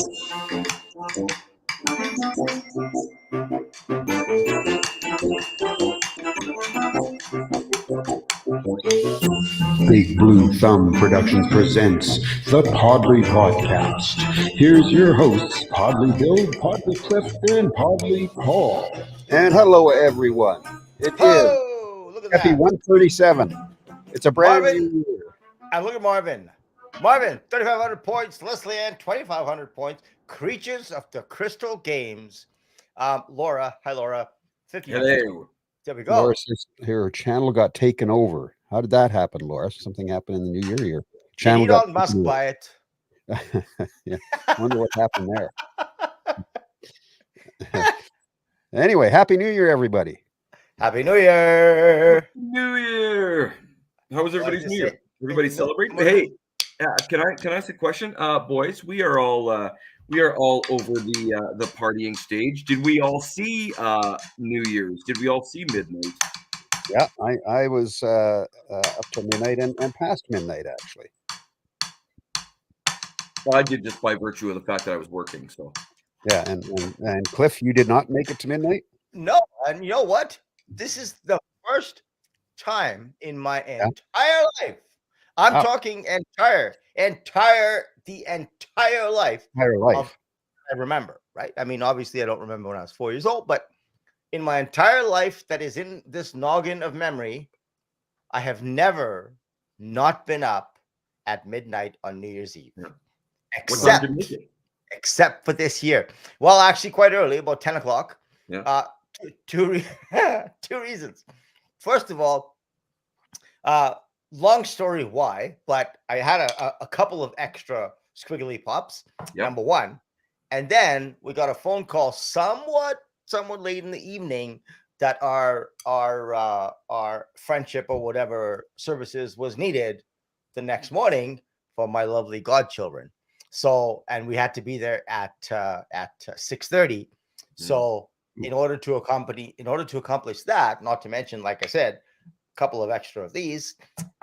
Big Blue Thumb Productions presents the Podlie Podcast. Here's your hosts, Podlie Bill, Podlie Cliff, and Podlie Paul. And hello, everyone. It is Oh, look at Happy that. 137. It's a brand Marvin. new year. And look at Marvin. Marvin, 3,500 points. Leslie Ann, 2,500 points. Creatures of the Crystal Games. Laura. Hi, Laura. 1,500. Hello. There we go. Laura says her channel got taken over. How did that happen, Laura? Something happened in the new year here. Did Elon Musk buy it? Yeah, wonder what happened there. Anyway, Happy New Year, everybody. Happy New Year. New Year. How was everybody's New Year? Everybody celebrating? Come on. Hey, can I ask a question? Boys, we are all over the partying stage. Did we all see New Year's? Did we all see midnight? Yeah, I was up to midnight and past midnight, actually. Well, I did just by virtue of the fact that I was working. So Yeah, and Cliff, you did not make it to midnight? No, and you know what? This is the first time in my entire life. I'm talking the entire life. Entire life. I remember, right? I mean, obviously, I don't remember when I was 4 years old, but in my entire life that is in this noggin of memory, I have never not been up at midnight on New Year's Eve. Yeah. What time did you make it? Except for this year. Well, actually, quite early, about 10 o'clock. Yeah. Two reasons. First of all, long story why, but I had a couple of extra squiggly pops, number one. And then we got a phone call somewhat late in the evening that our friendship or whatever services was needed the next morning for my lovely godchildren. So, and we had to be there at 6:30. So in order to accomplish that, not to mention, like I said, a couple of extra of these,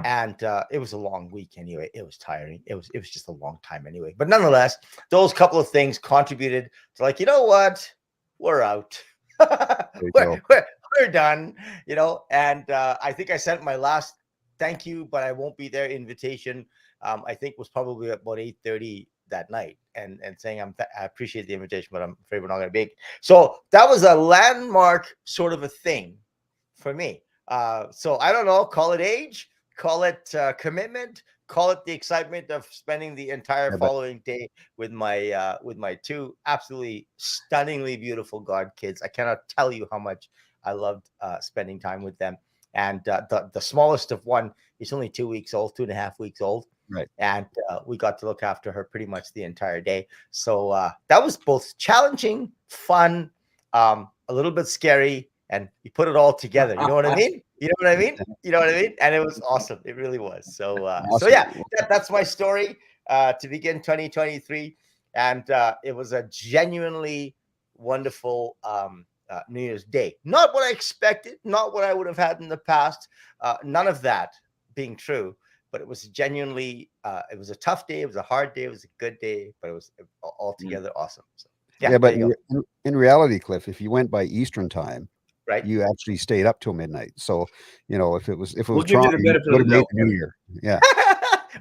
and it was a long week anyway. It was tiring. It was just a long time anyway. But nonetheless, those couple of things contributed to, like, you know what, we're out. we're done. You know, and I think I sent my last thank you, but I won't be there invitation. I think was probably about 8:30 that night, and saying I appreciate the invitation, but I'm afraid we're not going to be. So that was a landmark sort of a thing for me. So I don't know, call it age, call it commitment, call it the excitement of spending the entire following day with my two absolutely stunningly beautiful god kids. I cannot tell you how much I loved spending time with them. And the smallest of one is only 2 weeks old, 2.5 weeks old. Right. And we got to look after her pretty much the entire day. So that was both challenging, fun, a little bit scary, and you put it all together. You know what I mean? You know what I mean? You know what I mean? And it was awesome. It really was. So, awesome. So yeah, that's my story to begin 2023. And it was a genuinely wonderful New Year's Day. Not what I expected, not what I would have had in the past. None of that being true. But it was genuinely, it was a tough day. It was a hard day. It was a good day, but it was altogether awesome. So, yeah, but in reality, Cliff, if you went by Eastern time, right, you actually stayed up till midnight. So, you know, if it was we'll Toronto, you would have made the New Year. Yeah.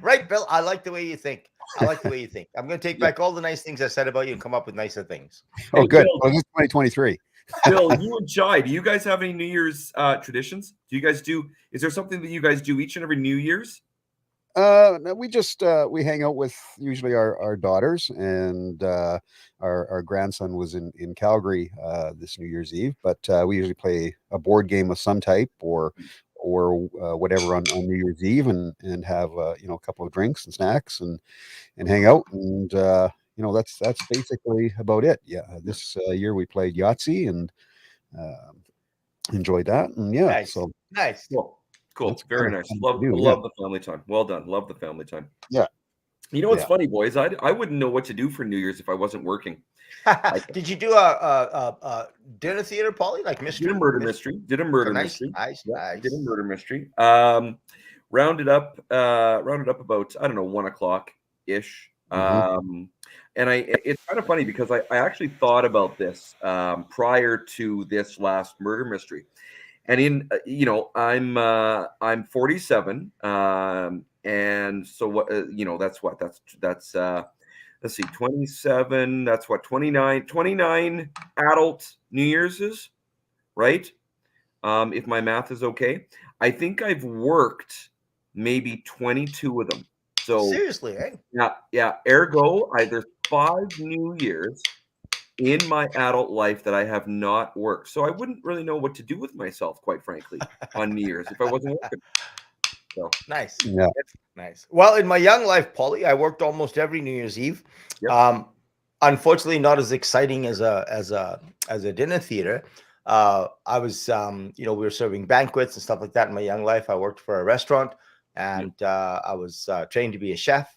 Right, Bill. I like the way you think. I'm going to take back all the nice things I said about you and come up with nicer things. Oh, good. Bill, well, this is 2023. Bill, you and Jai, do you guys have any New Year's traditions? Is there something that you guys do each and every New Year's? No, we just we hang out with usually our daughters, and our grandson was in Calgary this New Year's Eve, but we usually play a board game of some type or whatever on New Year's Eve, and have you know, a couple of drinks and snacks and hang out, and you know, that's basically about it. Yeah, this year we played Yahtzee and enjoyed that, and yeah, nice. So nice. Cool. Very nice. Love the family time. Well done. Love the family time. Yeah. You know what's funny, boys? I wouldn't know what to do for New Year's if I wasn't working. Did you do a dinner theater, Podlie? Like mystery? Did a murder mystery. Nice. Nice. Did a murder mystery. Rounded up about, I don't know, 1 o'clock ish. And it's kind of funny because I actually thought about this prior to this last murder mystery. And I'm 47, and so what that's let's see, 27, that's what, 29 adult New Year's is, right? If my math is okay. I think I've worked maybe 22 of them. So Seriously, eh? yeah. Ergo, there's 5 New Years in my adult life that I have not worked. So I wouldn't really know what to do with myself, quite frankly, on New Year's if I wasn't working. So Nice. Yeah. Nice. Well, in my young life, Paulie, I worked almost every New Year's Eve. Yep. Unfortunately, not as exciting as a dinner theater. I was, we were serving banquets and stuff like that in my young life. I worked for a restaurant, and I was trained to be a chef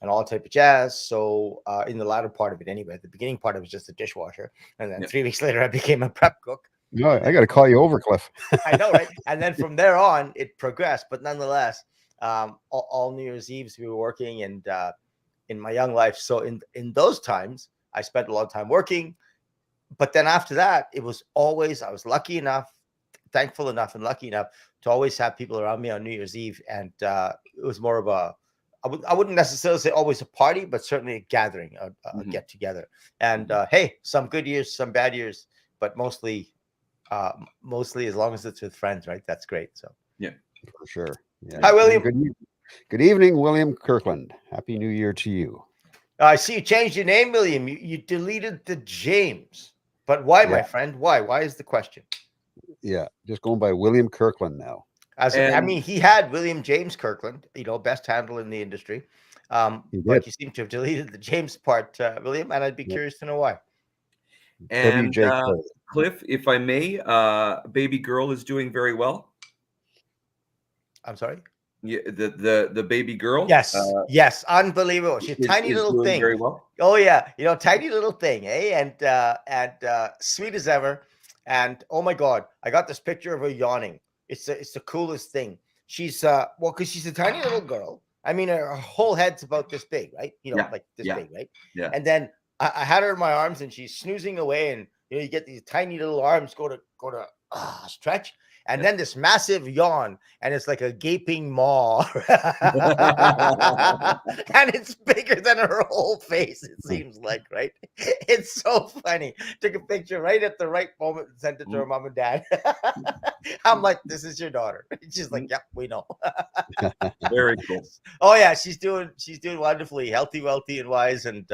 and all type of jazz. So in the latter part of it, anyway, the beginning part, I was just a dishwasher, and then 3 weeks later, I became a prep cook. No, I got to call you over, Cliff. I know, right? And then from there on, it progressed. But nonetheless, all New Year's Eves we were working, and in my young life. So in those times, I spent a lot of time working. But then after that, it was always, I was lucky enough, thankful enough, and lucky enough to always have people around me on New Year's Eve. And it was more of I wouldn't necessarily say always a party, but certainly a gathering, a get together. And hey, some good years, some bad years, but mostly as long as it's with friends, right? That's great. So yeah, For sure. Yeah. Hi, William. Good evening, William Kirkland. Happy New Year to you. I see you changed your name, William. You deleted the James, but why, my friend? Why? Why is the question? Yeah, just going by William Kirkland now. I mean, he had William James Kirkland, best handle in the industry. But you seem to have deleted the James part, William, and I'd be curious to know why. And Cliff, if I may, baby girl is doing very well. I'm sorry? Yeah, the baby girl. Yes, unbelievable. She's a tiny little thing. Very well. Oh yeah, tiny little thing, eh? And sweet as ever. And oh my God, I got this picture of her yawning. It's the coolest thing. She's because she's a tiny little girl. I mean, her whole head's about this big, right? Like this big, right? Yeah. And then I had her in my arms, and she's snoozing away, and you get these tiny little arms go to stretch, and then this massive yawn, and it's like a gaping maw, and it's bigger than her whole face. It seems like, right? It's so funny. Took a picture right at the right moment and sent it to her mom and dad. I'm like, "This is your daughter." She's like, "Yep, we know." Very cool. Oh yeah, she's doing wonderfully, healthy, wealthy, and wise, and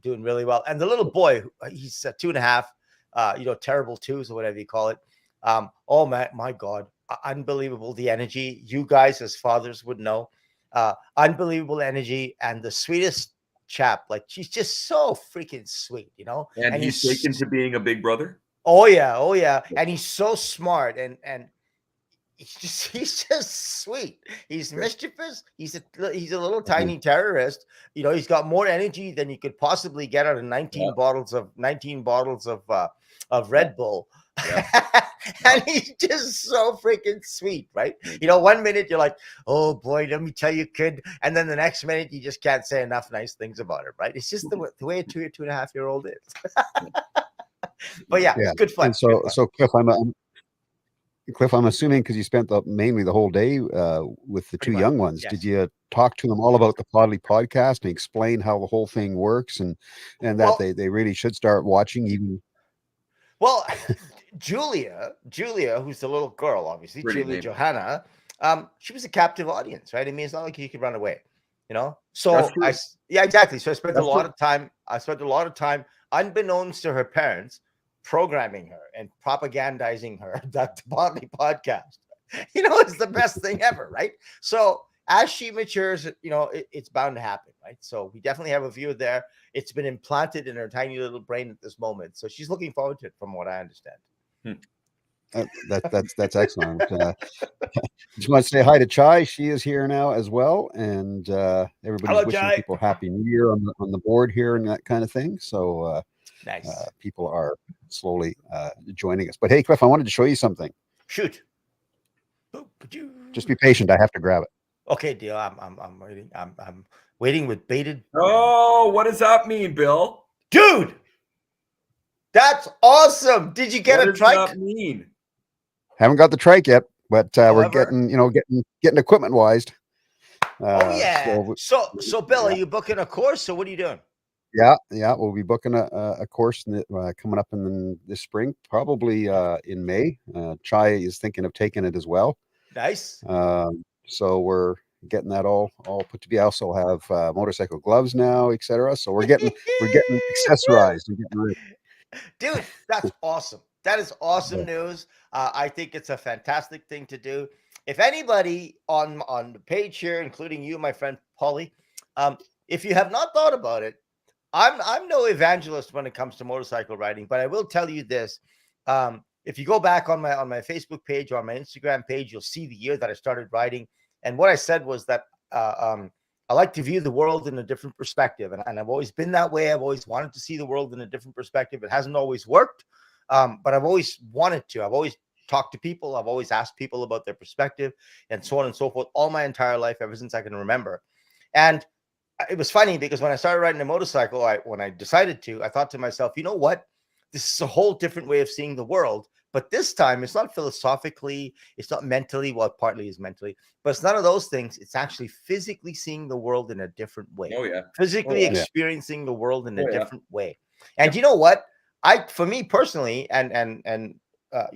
doing really well. And the little boy, he's 2.5, terrible twos or whatever you call it. Oh my God, unbelievable, the energy. You guys as fathers would know, unbelievable energy, and the sweetest chap. Like, she's just so freaking sweet, And he's taken to being a big brother. Oh yeah, and he's so smart, and he's just sweet. He's mischievous. He's a little tiny terrorist. He's got more energy than you could possibly get out of 19 bottles of Red Bull. And he's just so freaking sweet, right? 1 minute you're like, "Oh boy, let me tell you, kid," and then the next minute you just can't say enough nice things about him, right? It's just the way a 2.5-year-old is. But yeah, it's good fun. And so Cliff, I'm assuming, because you spent mainly the whole day with the two young ones. Yes. Did you talk to them all about the Podlie podcast and explain how the whole thing works, and that they really should start watching even? Well, Julia, who's the little girl, obviously, Julia Johanna, she was a captive audience, right? I mean, it's not like you could run away, So exactly. So I spent a lot of time, unbeknownst to her parents, programming her and propagandizing her that Podlie podcast. It's the best thing ever, right? So as she matures, it's bound to happen, right? So we definitely have a view there. It's been implanted in her tiny little brain at this moment, so she's looking forward to it, from what I understand. That's excellent. Just want to say hi to Chai. She is here now as well, and everybody's wishing people Happy New Year on the board here and that kind of thing. So nice. People are slowly joining us. But hey, Cliff, I wanted to show you something. Shoot. Just be patient. I have to grab it. Okay, deal. I'm waiting. I'm Waiting with bated. Oh, what does that mean, Bill? Dude, that's awesome. Did you get What a does trike? that mean? Haven't got the trike yet, but we're However, getting equipment wise. oh yeah. So Bill, are yeah. you booking a course? So what are you doing? Yeah, we'll be booking a course coming up in this spring, probably in May. Chai is thinking of taking it as well. Nice. So we're getting that all put together. I also have motorcycle gloves now, etc. So we're getting accessorized and getting ready. Dude, that's awesome. That is awesome news. I think it's a fantastic thing to do. If anybody on the page here, including you, my friend Podlie, if you have not thought about it, I'm no evangelist when it comes to motorcycle riding, but I will tell you this. If you go back on my Facebook page or on my Instagram page, you'll see the year that I started riding. And what I said was that I like to view the world in a different perspective. And I've always been that way. I've always wanted to see the world in a different perspective. It hasn't always worked, but I've always wanted to. I've always talked to people. I've always asked people about their perspective and so on and so forth all my entire life, ever since I can remember. And it was funny because when I started riding a motorcycle, when I decided to, I thought to myself, you know what? This is a whole different way of seeing the world. But this time, it's not philosophically, it's not mentally. Well, partly is mentally, but it's none of those things. It's actually physically seeing the world in a different way. Oh yeah. Physically yeah. experiencing the world in a yeah. different way. And you know what? For me personally, and a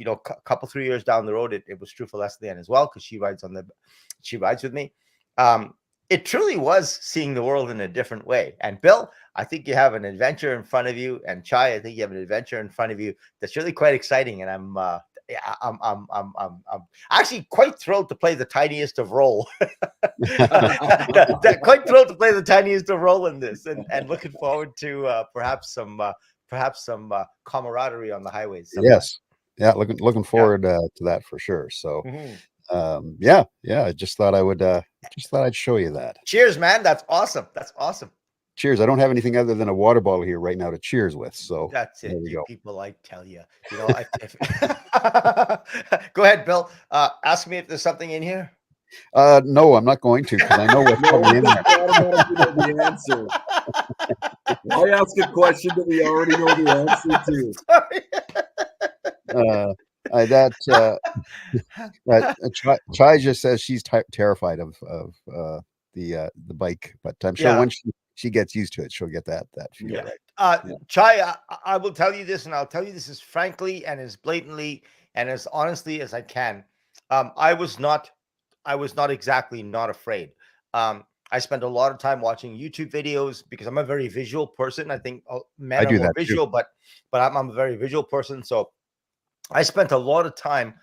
couple 3 years down the road, it was true for Leslie Ann as well, because she rides with me. It truly was seeing the world in a different way. And Bill, I think you have an adventure in front of you, and Chai, I think you have an adventure in front of you that's really quite exciting. And I'm actually quite thrilled to play the tiniest of role. Quite thrilled to play the tiniest of role in this, and looking forward to perhaps some camaraderie on the highways sometime. Yes, yeah, looking forward to that for sure. So. I just thought I'd show you that. Cheers, man. That's awesome. Cheers. I don't have anything other than a water bottle here right now to cheers with. So that's it. There we go. People, I tell you, go ahead, Bill. Ask me if there's something in here. No, I'm not going to, because I know what's coming in there. The answer. Why ask a question that we already know the answer to? Chai just says she's terrified of the bike, but I'm sure once she gets used to it, she'll get that feel right. Chai, I will tell you this, and I'll tell you this as frankly and as blatantly and as honestly as I can. I was not exactly not afraid. I spend a lot of time watching YouTube videos because I'm a very visual person. I think men are more visual, but I'm a very visual person. So I spent a lot of time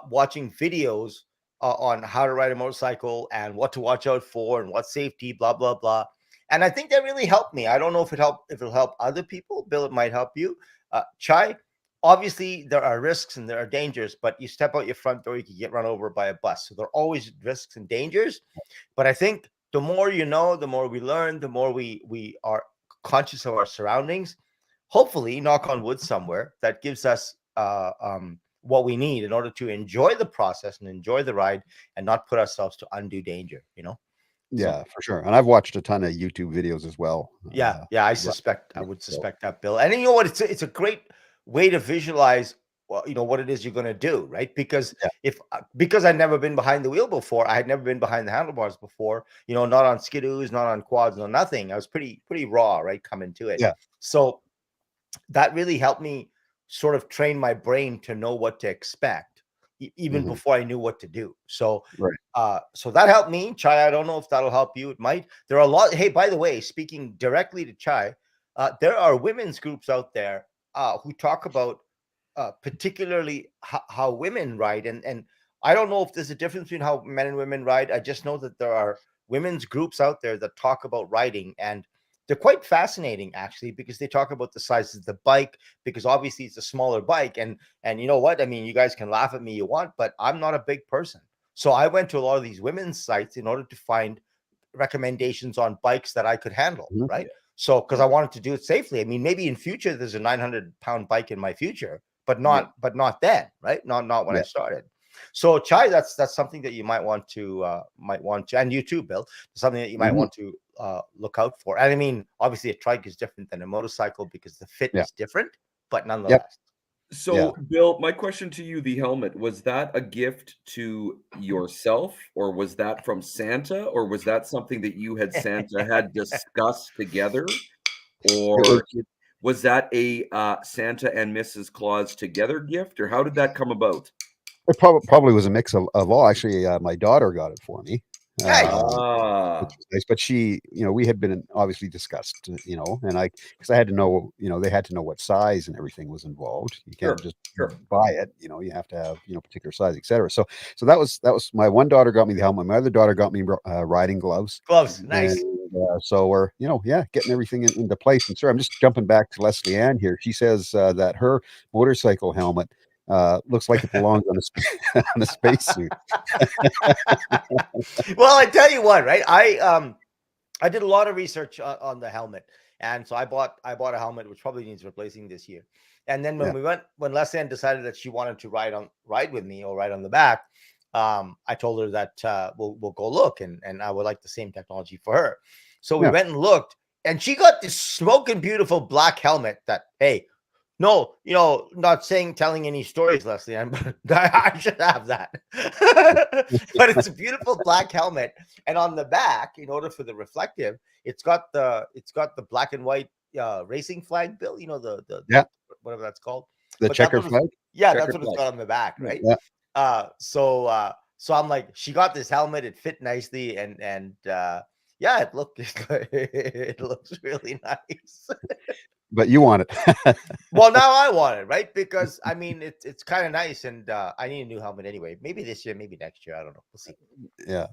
watching videos on how to ride a motorcycle and what to watch out for and what safety, blah, blah, blah. And I think that really helped me. I don't know if it'll help other people. Bill, it might help you. Chai, obviously there are risks and there are dangers, but you step out your front door, you can get run over by a bus. So there are always risks and dangers. But I think the more you know, the more we learn, the more we are conscious of our surroundings. Hopefully, knock on wood somewhere, that gives us what we need in order to enjoy the process and enjoy the ride and not put ourselves to undue danger, Yeah, for sure. And I've watched a ton of YouTube videos as well. I would suspect that, Bill. And you know what? It's a great way to visualize, what it is you're going to do, right? Because because I'd never been behind the wheel before, I had never been behind the handlebars before, not on skidoos, not on quads, no nothing. I was pretty raw, right, coming to it. Yeah. So that really helped me sort of train my brain to know what to expect, even before I knew what to do. So, so that helped me. Chai, I don't know if that'll help you. It might. There are a lot. Hey, by the way, speaking directly to Chai, there are women's groups out there who talk about particularly how women ride. And I don't know if there's a difference between how men and women ride. I just know that there are women's groups out there that talk about riding, and they're quite fascinating, actually, because they talk about the size of the bike, because obviously it's a smaller bike. And you know what? I mean, you guys can laugh at me you want, but I'm not a big person. So I went to a lot of these women's sites in order to find recommendations on bikes that I could handle, right? So, because I wanted to do it safely. I mean, maybe in future there's a 900-pound bike in my future, but not then, right? Not when I started. So Chai, that's something that you might want to, and you too, Bill, something that you might Mhm. want to look out for. And I mean, obviously, a trike is different than a motorcycle because the fit Yeah. is different, but Yep. nonetheless. So, Yeah. Bill, my question to you, the helmet, was that a gift to yourself, or was that from Santa, or was that something that you had Santa had discussed together, It was. or was that a Santa and Mrs. Claus together gift, or how did that come about? It probably was a mix of all. Actually, my daughter got it for me, Nice. which Ah, was nice. But she, we had been obviously discussed, and because I had to know, they had to know what size and everything was involved. You can't sure, just sure. buy it. You have to have particular size, etc. So that was my one daughter got me the helmet. My other daughter got me riding gloves, Gloves. and Nice. so we're getting everything into place. And sir, I'm just jumping back to Leslie Ann here. She says that her motorcycle helmet looks like it belongs on on a spacesuit. Well, I tell you what, right? I did a lot of research on the helmet, and so I bought a helmet which probably needs replacing this year. And then Yeah, when Lesanne decided that she wanted to ride with me or ride on the back, I told her that we'll go look, and I would like the same technology for her. So we yeah. went and looked, and she got this smoking beautiful black helmet that, hey, no, not telling any stories, Leslie, but I should have that. But it's a beautiful black helmet, and on the back, in order for the reflective, it's got the black and white racing flag, Bill. The Yeah, whatever that's called. the But that's checker what it's flag. yeah, that's Checkered what it's flag. got on the back, Yeah. right? Yeah, So I'm like, she got this helmet, it fit nicely, and yeah, it looks really nice. but you want it. Well, now I want it, right? Because I mean, it's kind of nice, and I need a new helmet anyway. Maybe this year, maybe next year. I don't know. We'll see. Yeah.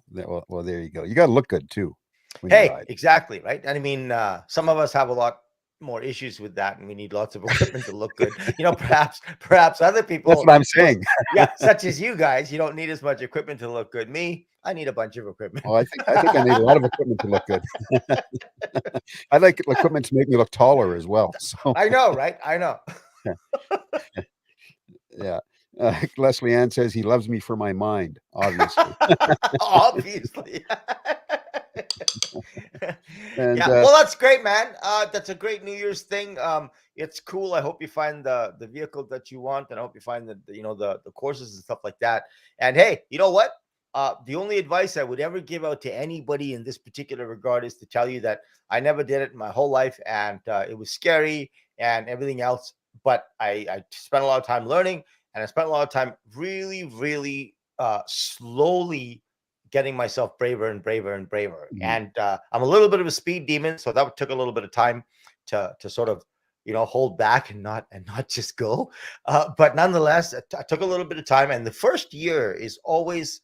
Well, there you go. You got to look good too when you Hey, ride. exactly, right? And I mean, some of us have a lot more issues with that, and we need lots of equipment to look good. Perhaps other That's people, what I'm saying. yeah, such as you guys, you don't need as much equipment to look good. Me, I need a bunch of equipment. Well, I think I need a lot of equipment to look good. I like equipment to make me look taller as well. So I know, right? I know. yeah. Leslie Ann says he loves me for my mind, obviously. Obviously. And Yeah, well, that's great, man. That's a great New Year's thing. It's cool. I hope you find the vehicle that you want, and I hope you find the courses and stuff like that. And hey, you know what? The only advice I would ever give out to anybody in this particular regard is to tell you that I never did it in my whole life, and it was scary and everything else. But I spent a lot of time learning, and I spent a lot of time really, really slowly getting myself braver and braver and braver. Mhm. And I'm a little bit of a speed demon, so that took a little bit of time to sort of hold back and not just go. But nonetheless, it took a little bit of time. And the first year is always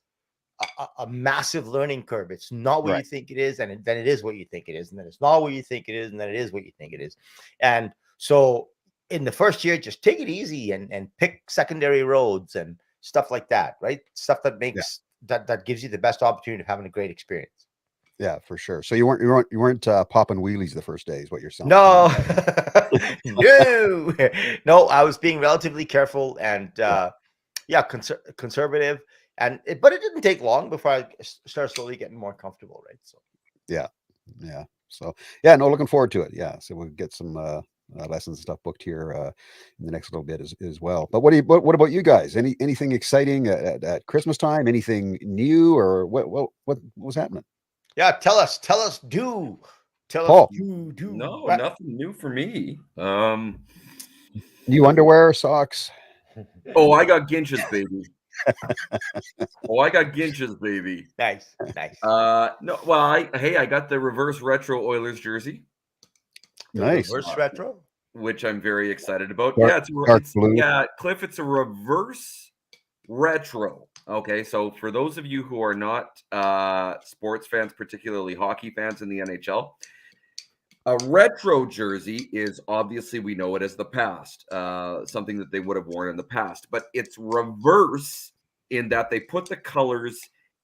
a massive learning curve. It's not what you Right. think it is, and then it is what you think it is, and then it's not what you think it is, and then it is what you think it is. And so in the first year, just take it easy and pick secondary roads and stuff like that, right? Stuff that Yeah. makes that gives you the best opportunity of having a great experience. Yeah, for sure. So you weren't popping wheelies the first day, is what you're saying. No, no, no. I was being relatively careful and yeah, conservative, but it didn't take long before I started slowly getting more comfortable, right? So Yeah. Yeah. So yeah, no, looking forward to it. Yeah. So we'll get some lessons and stuff booked here in the next little bit as well. But what about you guys? Anything exciting at Christmas time? Anything new or what was happening? yeah, tell us, do, tell us, Paul, do. No, Right. nothing new for me. new underwear, socks? Oh, I got Ginches, baby. Oh, I got Ginches, baby. Nice, nice. No, well, I got the reverse retro Oilers jersey, The Nice. reverse retro. which I'm very excited about. Dark, Yeah, dark blue. Cliff, it's a reverse retro. Okay, so for those of you who are not sports fans, particularly hockey fans in the NHL, a retro jersey is obviously, we know it as the past, something that they would have worn in the past, but it's reverse in that they put the colors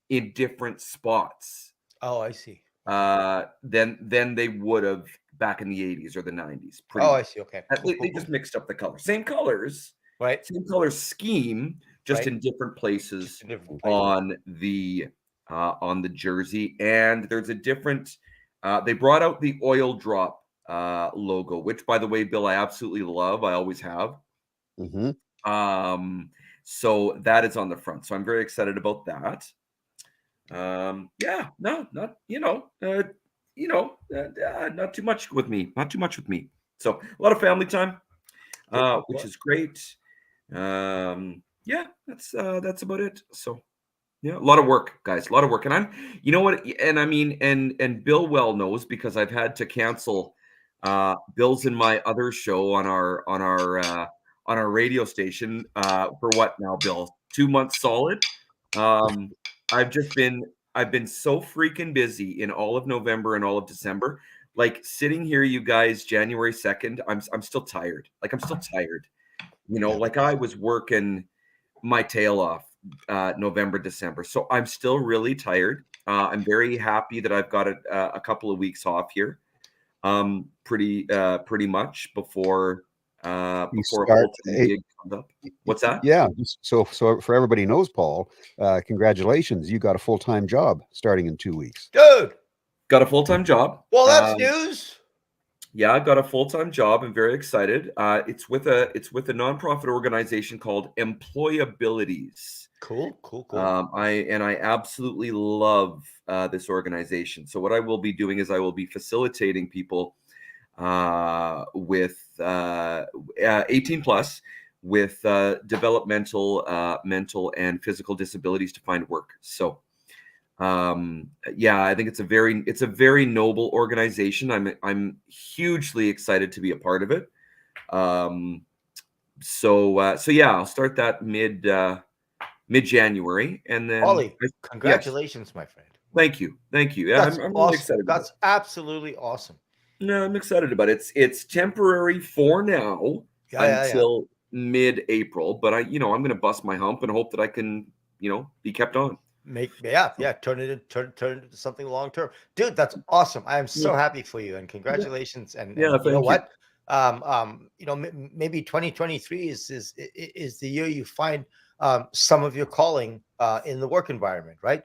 in different spots Oh, I see. than they would have back in the 80s or the 90s. Pretty Oh, I much. see. Okay. They just mixed up the colors. Same colors, Right. same color scheme, just Right. in different places Just a different place. on the jersey. And there's a different. They brought out the oil drop logo, which, by the way, Bill, I absolutely love. I always have. Mhm. So that is on the front. So I'm very excited about that. Yeah, no, not not too much with me. Not too much with me. So a lot of family time, which is great. Yeah, that's about it. So yeah, a lot of work, guys, a lot of work. And you know what, and I mean, and Bill well knows, because I've had to cancel Bill's and my other show on our radio station for what now, Bill? 2 months solid. I've just been I've been so freaking busy in all of November and all of December. Like, sitting here, you guys, January 2nd, I'm still tired. Like, I'm still tired. Like, I was working my tail off November, December. So I'm still really tired. I'm very happy that I've got a couple of weeks off here. Pretty much before a You full start time gig comes up. What's that? Yeah, so for everybody knows, Paul, congratulations. You got a full-time job starting in 2 weeks. Dude. Got a full-time job. Well, that's news. Yeah, I got a full-time job. I'm very excited. It's with a nonprofit organization called Employabilities. Cool. I absolutely love this organization. So what I will be doing is I will be facilitating people with 18 plus with developmental, mental, and physical disabilities to find work. So yeah, I think it's a very noble organization. I'm hugely excited to be a part of it. So yeah, I'll start that mid-January, and then Ollie, yes. congratulations, my friend. Thank you. Yeah, That's I'm awesome. really excited about That's absolutely awesome. No, I'm excited about it. It's temporary for now until mid-April, but I'm going to bust my hump and hope that I can, be kept on. Turn it into something long term, dude. That's awesome. I am so happy for you, and congratulations. And you know what, maybe 2023 is the year you find some of your calling in the work environment, right?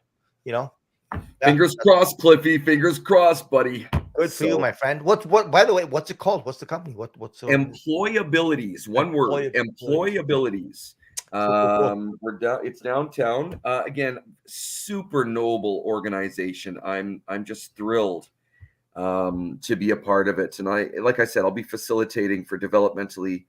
Fingers crossed, Cliffy. Fingers crossed, buddy. Good for you, my friend. What? By the way, what's it called? What's the company? What's Employabilities? One word. Employabilities. It's downtown. Again, super noble organization. I'm just thrilled to be a part of it. And like I said, I'll be facilitating for developmentally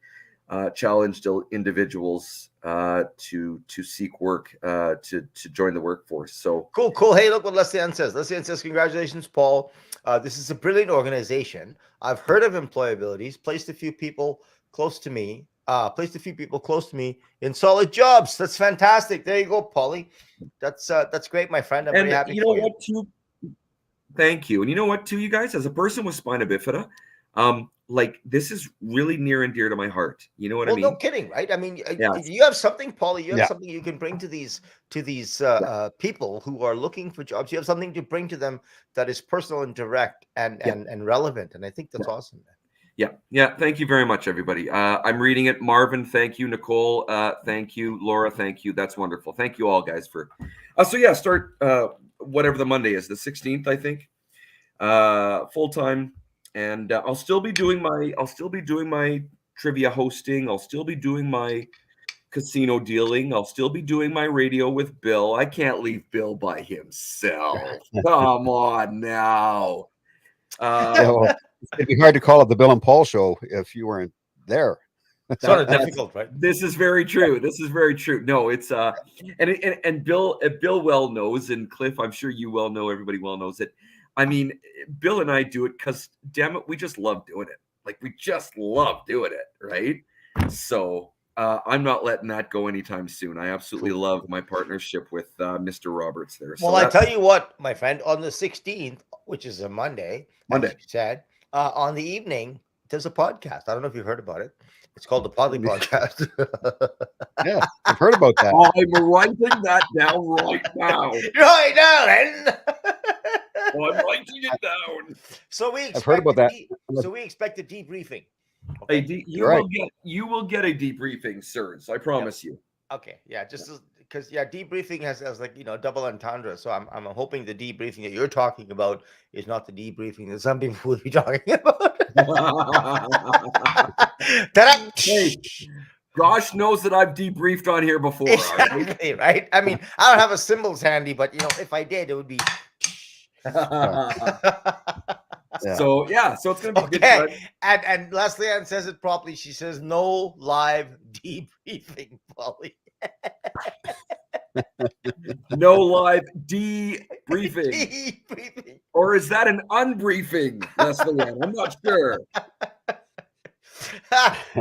challenged individuals to seek work, to join the workforce. So cool. Hey, look what Leslie says. Leslie says, congratulations, Paul. This is a brilliant organization. I've heard of Employabilities, placed a few people close to me in solid jobs. That's fantastic. There you go, Paulie. That's great, my friend. I'm very happy you know what, too? Thank you. And you know what, too, you guys, as a person with spina bifida, like, this is really near and dear to my heart. You know what I mean? No kidding, right? I mean, you have something, Paulie. You have something you can bring to these people who are looking for jobs. You have something to bring to them that is personal and direct and relevant. And I think that's awesome, man. Yeah. Thank you very much, everybody. I'm reading it. Marvin, thank you. Nicole, thank you. Laura, thank you. That's wonderful. Thank you all, guys, for. Start whatever the Monday is, the 16th, I think. Full time. And I'll still be doing my trivia hosting. I'll still be doing my casino dealing. I'll still be doing my radio with Bill. I can't leave Bill by himself. Come on now. It'd be hard to call it the Bill and Paul show if you weren't there. Sort of difficult, right? This is very true. No, it's and Bill well knows, and Cliff, I'm sure you well know. Everybody well knows it. I mean, Bill and I do it because, damn it, we just love doing it. Like, we just love doing it, right? So I'm not letting that go anytime soon. I absolutely love my partnership with Mr. Roberts there. Well, I tell you what, my friend, on the 16th, which is a Monday, as you said, on the evening, there's a podcast. I don't know if you've heard about it. It's called the Podlie podcast. Yeah, I've heard about that. I'm writing that down right now. Right now, then. I'm writing it down. So we expect I've heard about that. So we expect a debriefing. Okay? You will get a debriefing, sirs. I promise you. Okay, yeah, just because debriefing has like double entendre. So I'm hoping the debriefing that you're talking about is not the debriefing that some people would be talking about. Ta-da! Hey, gosh knows that I've debriefed on here before. All right? Exactly, right? I mean, I don't have a cymbals handy, but if I did, it would be. Yeah. So yeah, so it's gonna be good. Okay, Fun. and Leslie Ann says it properly. She says no live debriefing, Polly. No live debriefing. Debriefing. Or is that an unbriefing, Leslie Ann? I'm not sure.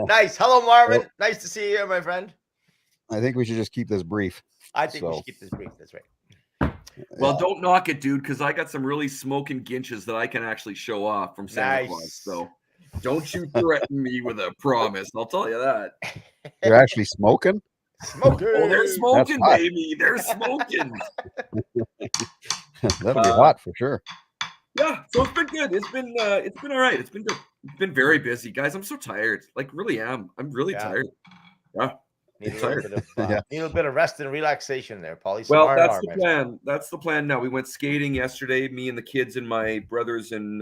Nice. Hello, Marvin. Nice to see you here, my friend. I think we should just keep this brief. I think we So- should keep this brief. That's right. Well, Yeah. don't knock it, dude, because I got some really smoking ginches that I can actually show off from Santa Claus. Nice. So don't you threaten me with a promise. I'll tell you that. They're actually smoking. Smoking. Oh, they're smoking, hot. baby. They're smoking. That'll be hot for sure. Yeah, so it's been good. It's been all right. It's been good. It's been very busy, guys. I'm so tired. Like, really am. I'm really tired. Yeah. Need a Tired. little bit of Yeah. need a little bit of rest and relaxation there, Polly. Well, that's the plan. That's the plan now. We went skating yesterday, me and the kids and my brothers and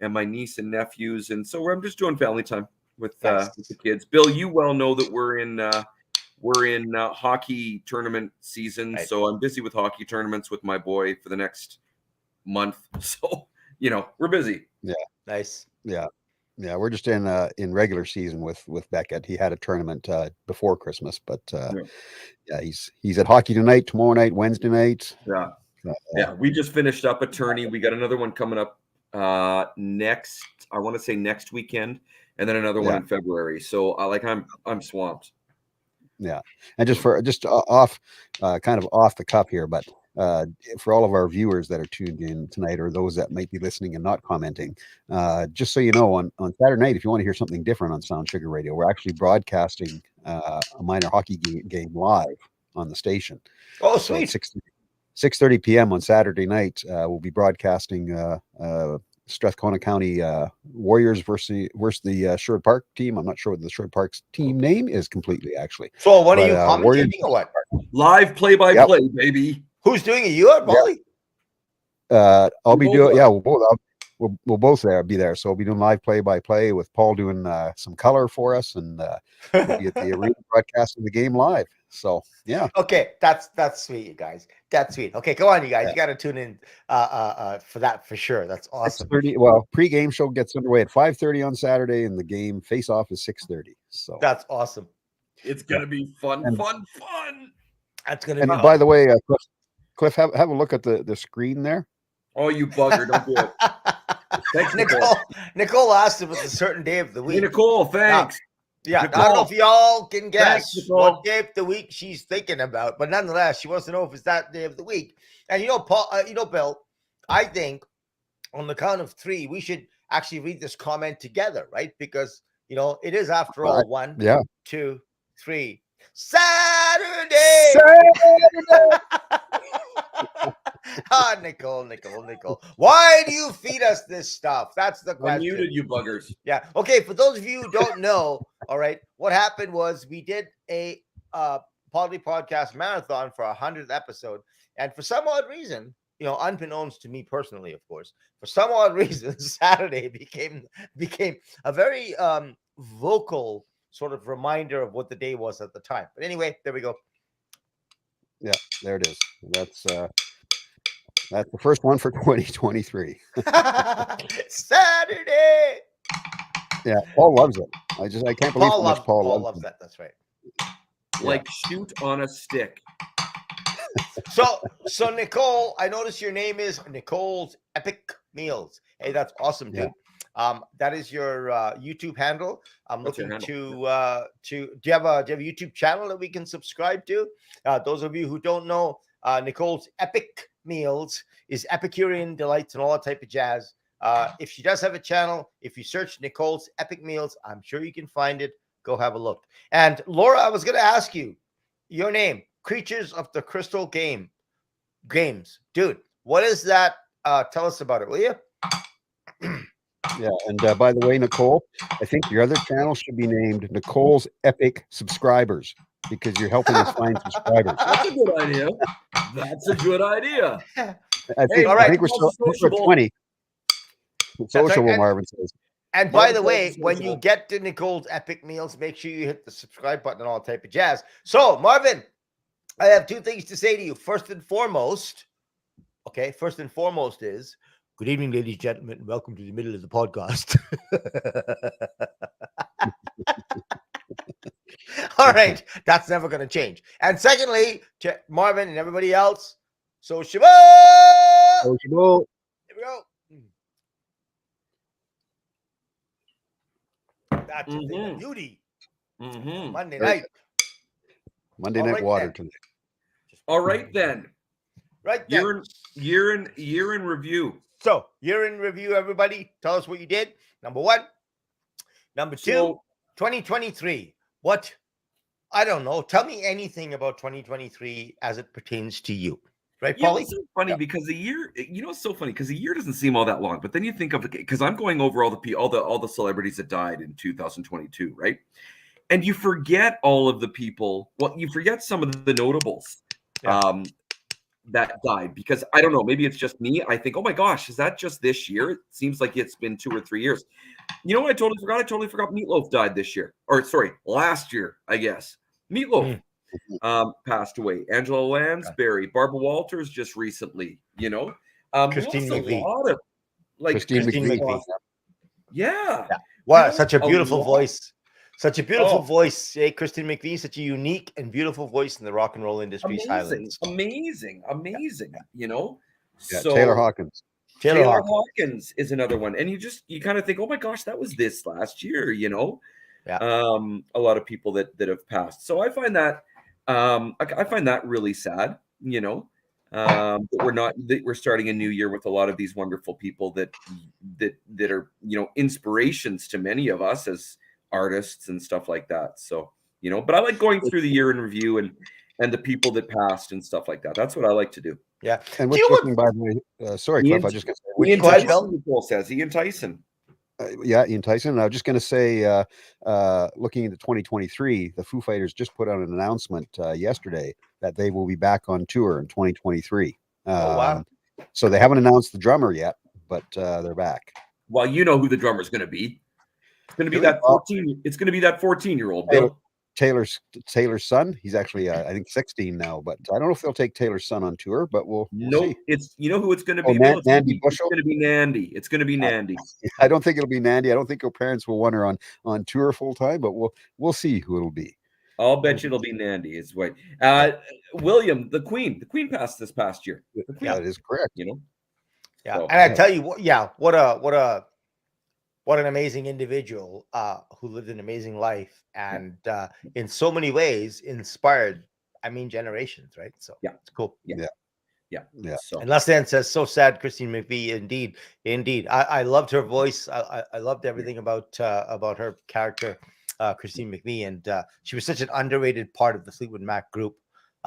my niece and nephews, and so I'm just doing family time with the kids. Bill, you well know that we're in hockey tournament season, Right. so I'm busy with hockey tournaments with my boy for the next month. So we're busy. Nice. Yeah, we're just in regular season with Beckett. He had a tournament before Christmas, but yeah, he's at hockey tonight, tomorrow night, Wednesday night. Yeah. Yeah, we just finished up a tourney. We got another one coming up next weekend, and then another one in February. So I'm swamped. Yeah, and just off kind of off the cuff here, but for all of our viewers that are tuned in tonight, or those that might be listening and not commenting, just so you know, on Saturday night, if you want to hear something different on Sound Sugar Radio, we're actually broadcasting a minor hockey game live on the station. Oh, So sweet. at 6:30 p.m. on Saturday night, we'll be broadcasting Strathcona County Warriors versus the Sherwood Park team. I'm not sure what the Sherwood Park's team name is completely, actually. So, what are you Warriors- commentating or what? Live play-by-play, baby. Who's doing it? You or Polly? I'll be both doing. are. Yeah, we'll both be there. So we'll be doing live play-by-play with Paul doing some color for us, and we'll be at the arena broadcasting the game live. So yeah. Okay, that's sweet, you guys. That's sweet. Okay, go on, you guys. You got to tune in for that for sure. That's awesome. 6:30. Well, pre-game show gets underway at 5:30 on Saturday, and the game face-off is 6:30. So That's awesome. It's gonna be fun. That's gonna and be. by the way, Cliff, have a look at the screen there. Oh, you bugger! Don't do it. Thanks, Nicole. Nicole asked if it's a certain day of the Hey, week. Nicole, thanks. Yeah, Nicole. I don't know if y'all can guess Thanks, Nicole. what day of the week she's thinking about, but nonetheless, she wants to know if it's that day of the week. And Paul, Bill, I think on the count of three, we should actually read this comment together, right? Because it is after all 1, 2, 3. Saturday. Ah, Nicole. Why do you feed us this stuff? That's the I question. muted you buggers. Yeah. Okay. For those of you who don't know, all right, what happened was we did a Podlie podcast marathon for 100th episode, and for some odd reason, unbeknownst to me personally, of course, for some odd reason, Saturday became a very vocal sort of reminder of what the day was at the time. But anyway, there we go. Yeah, there it is. That's the first one for 2023. Saturday. Yeah, Paul loves it. I can't believe how much Paul loves it. that. That's right. Like shoot on a stick. So Nicole, I noticed your name is Nicole's Epic Meals. Hey, that's awesome, dude. That is your YouTube handle. I'm looking to do you have a YouTube channel that we can subscribe to? Those of you who don't know, Nicole's Epic Meals is Epicurean delights and all that type of jazz. If she does have a channel, if you search Nicole's Epic Meals, I'm sure you can find it. Go have a look. And Laura, I was going to ask you your name, Creatures of the Crystal Games. Dude, what is that? Tell us about it, will you? Yeah, and by the way, Nicole, I think your other channel should be named Nicole's Epic Subscribers because you're helping us find subscribers. That's a good idea. That's a good idea. Hey, all right. I think we're 20. That's Sociable, right. Marvin says. And by the Marvin way, says when you social. get to Nicole's Epic Meals, make sure you hit the subscribe button and all type of jazz. So, Marvin, I have two things to say to you. First and foremost is good evening, ladies and gentlemen. Welcome to the middle of the podcast. All right, that's never going to change. And secondly, to Marvin and everybody else, sociable. Sociable. Here we go. That's a thing of beauty. Monday night. Monday All night right water then. tonight. All right then. Right then. Year in review. So, year in review, everybody. Tell us what you did. Number one. Number two, So, 2023. What? I don't know. Tell me anything about 2023 as it pertains to you. Right, yeah, Podlie? it's so funny because the year, it's so funny because the year doesn't seem all that long, but then you think of it because I'm going over all the celebrities that died in 2022, right? And you forget all of the people. Well, you forget some of the notables that died because I don't know. Maybe it's just me. I think, oh my gosh, is that just this year? It seems like it's been 2 or 3 years. You know what? I totally forgot. I totally forgot Meatloaf died this year, or sorry, last year, I guess. Meatloaf passed away. Angela Lansbury, Barbara Walters just recently. Christine McVie. A lot of Christine McVie. Yeah. Wow, such a beautiful lot. voice. Such a beautiful voice. Hey, Christine McVie, such a unique and beautiful voice in the rock and roll industry. Amazing. Yeah, So Taylor Hawkins. Taylor Hawkins is another one. And you kind of think, oh my gosh, that was this last year, Yeah. A lot of people that have passed. So I find that I find that really sad, that we're starting a new year with a lot of these wonderful people that are, inspirations to many of us as artists and stuff like that. So, but I like going through the year in review and the people that passed and stuff like that. That's what I like to do. Yeah. And which looking, by the way, sorry, Cliff, I was just going to say. Ian Go ahead, Tyson, Bill. Nicole says. Ian Tyson. Ian Tyson. And I was just going to say, looking into 2023, the Foo Fighters just put out an announcement yesterday that they will be back on tour in 2023. Oh, wow. So they haven't announced the drummer yet, but they're back. Well, you know who the drummer's going to be. It's going to be that 14. It's going to be that 14-year-old Bill. Taylor's son. He's actually I think 16 now, but I don't know if they'll take Taylor's son on tour, but we'll see. It's who it's going to be. Nandy Bushell. It's going to be Nandy. It's going to be Nandy. I don't think it'll be Nandy. I don't think her parents will want her on tour full time, but we'll see who it'll be. I'll bet you it'll be Nandy. Is what William, the Queen. The Queen passed this past year. That is correct. Yeah, So, and I tell you what an amazing individual who lived an amazing life and in so many ways inspired, generations, right? So yeah, it's cool. Yeah. So. And Les Dan says, so sad, Christine McVie. Indeed. I loved her voice. I loved everything about her character, Christine McVie, and she was such an underrated part of the Fleetwood Mac group.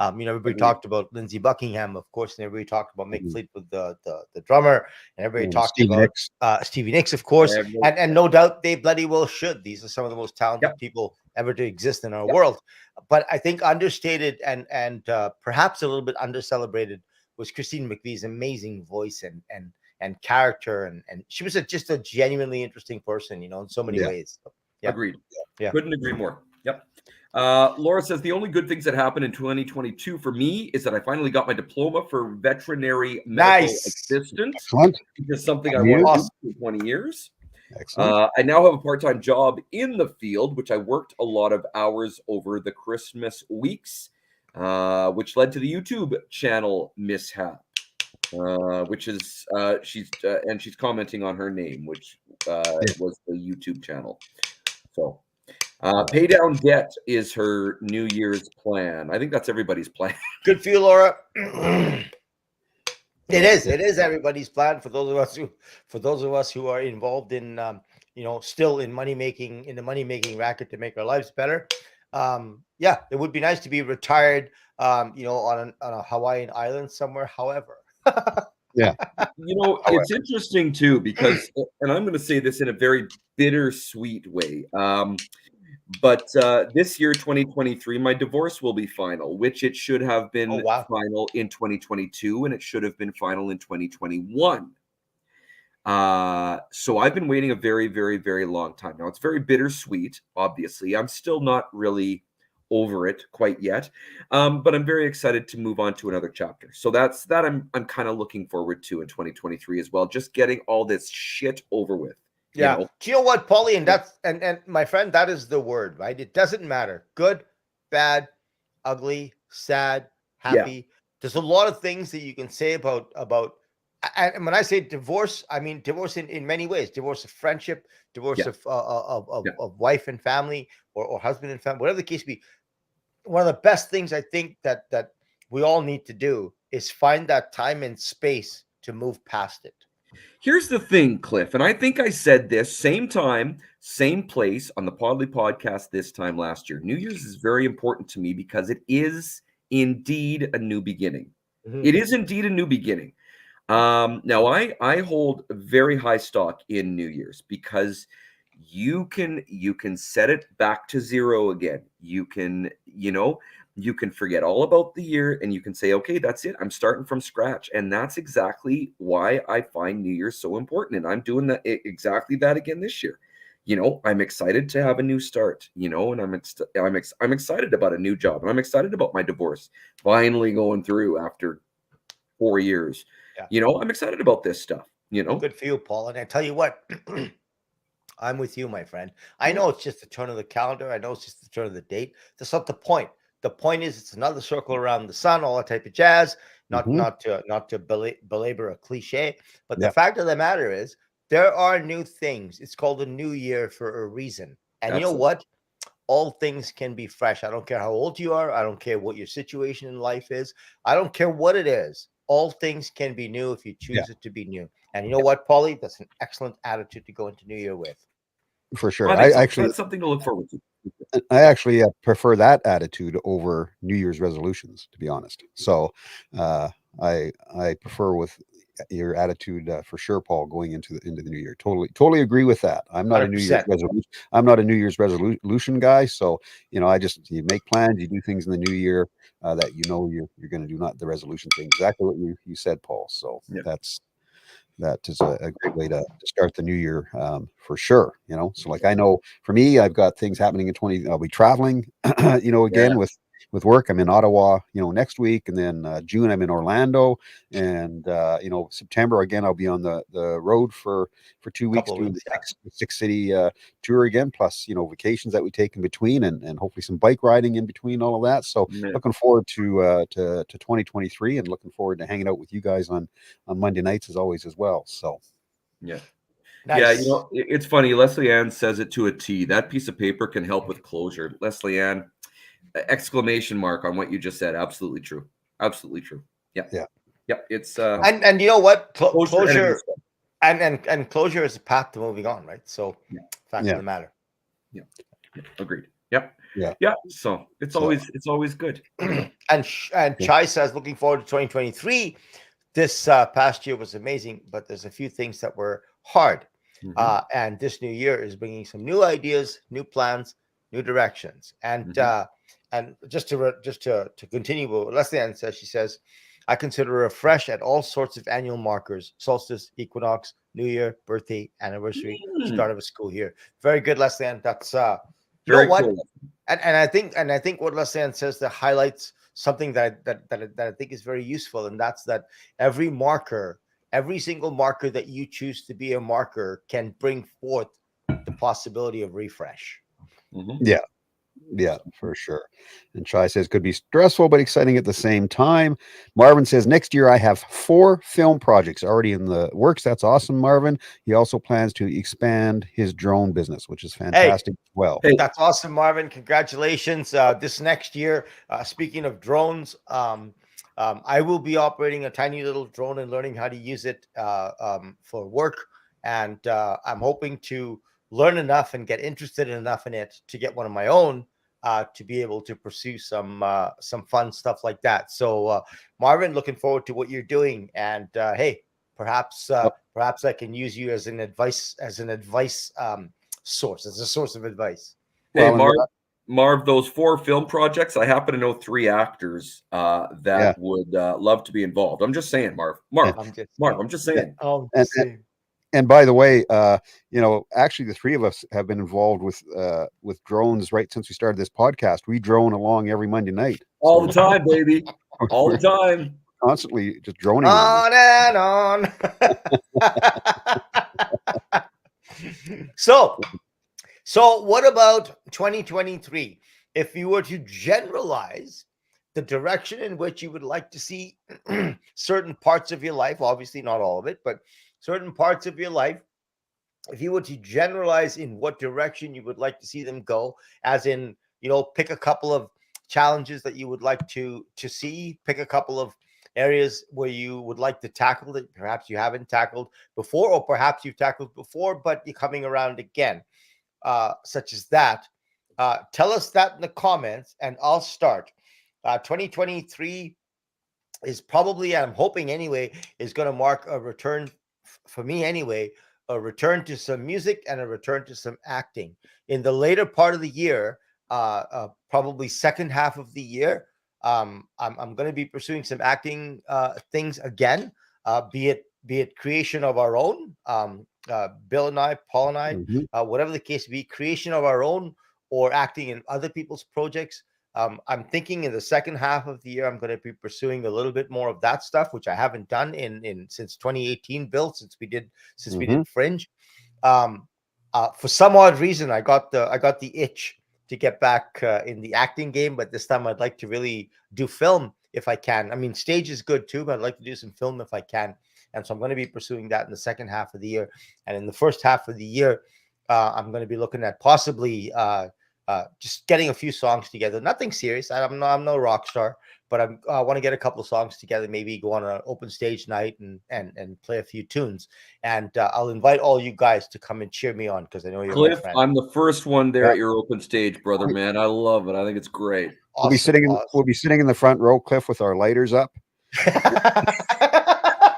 Everybody talked about Lindsey Buckingham, of course, and everybody talked about Mick Fleetwood, the drummer, and everybody talked about Stevie Nicks, of course, and no doubt they bloody well should. These are some of the most talented people ever to exist in our world. But I think understated and perhaps a little bit undercelebrated was Christine McVie's amazing voice and character, and she was just a genuinely interesting person, in so many ways. So, Agreed. Yeah, couldn't agree more. Yep. Laura says the only good things that happened in 2022 for me is that I finally got my diploma for veterinary medical assistant, which is something I wanted for 20 years. Excellent. I now have a part-time job in the field, which I worked a lot of hours over the Christmas weeks, which led to the YouTube channel mishap, which is she's commenting on her name, which was the YouTube channel. So. Pay down debt is her New Year's plan. I think that's everybody's plan. Good for you, Laura. It is everybody's plan for those of us who are involved in still in the money making racket to make our lives better. It would be nice to be retired on a Hawaiian island somewhere. However, Yeah. It's interesting too because, and I'm going to say this in a very bittersweet way. But this year, 2023, my divorce will be final, which it should have been Oh, wow. final in 2022, and it should have been final in 2021. So I've been waiting a very, very, very long time. Now it's very bittersweet, obviously. I'm still not really over it quite yet. But I'm very excited to move on to another chapter. So that's that I'm kind of looking forward to in 2023 as well. Just getting all this shit over with. Yeah. You know? Do you know what, Paulie? And Yeah. that's and my friend, that is the word, right? It doesn't matter. Good, bad, ugly, sad, Yeah. happy. There's a lot of things that you can say about and when I say divorce, I mean divorce in many ways. Divorce of friendship, divorce Yeah. Yeah. of wife and family, or husband and family, whatever the case be. One of the best things I think that we all need to do is find that time and space to move past it. Here's the thing, Cliff, and I think I said this same time, same place on the Podlie podcast this time last year. New Year's is very important to me because it is indeed a new beginning. Mhm. It is indeed a new beginning. Now I hold very high stock in New Year's because you can set it back to zero again. You can, you can forget all about the year and you can say, okay, that's it. I'm starting from scratch. And that's exactly why I find New Year's so important. And I'm doing that exactly that again this year. I'm excited to have a new start, and I'm excited about a new job, and I'm excited about my divorce finally going through after 4 years. Yeah. I'm excited about this stuff, Well, good for you, Paul. And I tell you what, I'm with you, my friend. I Yeah. know it's just the turn of the calendar. I know it's just the turn of the date. That's not the point. The point is it's another circle around the sun, all that type of jazz. Not Mhm. not to belabor a cliche, but the Yeah. fact of the matter is there are new things. It's called a new year for a reason. And you know Absolutely. what? All things can be fresh. I don't care how old you are. I don't care what your situation in life is. I don't care what it is. All things can be new if you Yeah. choose it to be new. And you know what, Paulie? That's an excellent attitude to go into New Year with. For sure. I think so. That's something to look forward to. I Yeah. actually prefer that attitude over New Year's resolutions, to be honest. So uh, I prefer with your attitude for sure, Paul, going into the new year. Totally agree with that. I'm not a New Year's 100%. resolution. I'm not a New Year's resolution guy. So I just you make plans, you do things in the new year that you're going to do, not the resolution thing. Exactly what you said, Paul. So Yeah. that is a great way to start the new year for sure. So like I know for me, I've got things happening in 20. I'll be traveling, Yeah. again with work. I'm in Ottawa, next week, and then June I'm in Orlando, and September again I'll be on the road for 2 weeks Couple of doing the weeks. Yeah. six city tour again, plus vacations that we take in between, and hopefully some bike riding in between all of that. So Yeah. looking forward to 2023, and looking forward to hanging out with you guys on Monday nights as always as well. So Yeah. Yeah, Nice. it's funny. Leslie Ann says it to a T. That piece of paper can help with closure. Leslie Ann, exclamation mark on what you just said. Absolutely true. Absolutely true. Yeah. yeah. Yep. It's And you know what? closure and a new Closure start. and closure is a path to moving on, right? So Yeah. fact Yeah. of the matter. Yeah. Agreed. Yep. Yeah. Yeah. So it's So always good. And yeah. Chai says looking forward to 2023. This past year was amazing, but there's a few things that were hard. Mhm. And this new year is bringing some new ideas, new plans, new directions. Mhm. And just to continue what Leslie Ann says, she says, I consider a refresh at all sorts of annual markers: solstice, equinox, New Year, birthday, anniversary, start of a school year. Very good, Leslie Ann. That's you know Very what? cool. And I think what Leslie Ann says that highlights something that I think is very useful, and that's that every single marker that you choose to be a marker can bring forth the possibility of refresh. Mhm. Yeah, for sure. And Chai says could be stressful but exciting at the same time. Marvin says next year I have 4 film projects already in the works. That's awesome, Marvin. He also plans to expand his drone business, which is Hey, fantastic as well. Hey, that's awesome, Marvin. Congratulations. This next year, speaking of drones, I will be operating a tiny little drone and learning how to use it for work. And I'm hoping to learn enough and get interested enough in it to get one of my own to be able to pursue some fun stuff like that. So Marvin, looking forward to what you're doing, and hey, perhaps I can use you as an advice source, as a source of advice. Hey, Well, Marv, those 4 film projects, I happen to know 3 actors that would love to be involved. I'm just saying, Marv. I'm just saying. and by the way, actually the 3 of us have been involved with drones right since we started this podcast. We drone along every Monday night. All the time, baby. All the time. Constantly just droning on and on. So what about 2023? If you were to generalize the direction in which you would like to see certain parts of your life, obviously not all of it, but certain parts of your life, if you were to generalize in what direction you would like to see them go, as in, pick a couple of challenges that you would like to see, pick a couple of areas where you would like to tackle that perhaps you haven't tackled before, or perhaps you've tackled before, but you're coming around again, such as that. Tell us that in the comments, and I'll start. 2023 is probably, I'm hoping anyway, is going to mark a return for me anyway, a return to some music and a return to some acting. In the later part of the year, probably second half of the year, I'm going to be pursuing some acting things again, be it creation of our own, Bill and I, Paul and I, whatever the case be, creation of our own, or acting in other people's projects. I'm thinking in the second half of the year, I'm going to be pursuing a little bit more of that stuff, which I haven't done in since 2018, Bill, since we did Fringe. For some odd reason, I got the itch to get back in the acting game, but this time I'd like to really do film if I can. I mean, stage is good too, but I'd like to do some film if I can. And so I'm going to be pursuing that in the second half of the year. And in the first half of the year, I'm going to be looking at possibly just getting a few songs together. Nothing serious. I'm no rock star, but I want to get a couple of songs together, maybe go on an open stage night and play a few tunes. And I'll invite all you guys to come and cheer me on, because I know you're Cliff, my friend. I'm the first one there at your open stage, brother, man. I love it. I think it's great. Awesome, we'll be sitting in the front row, Cliff, with our lighters up.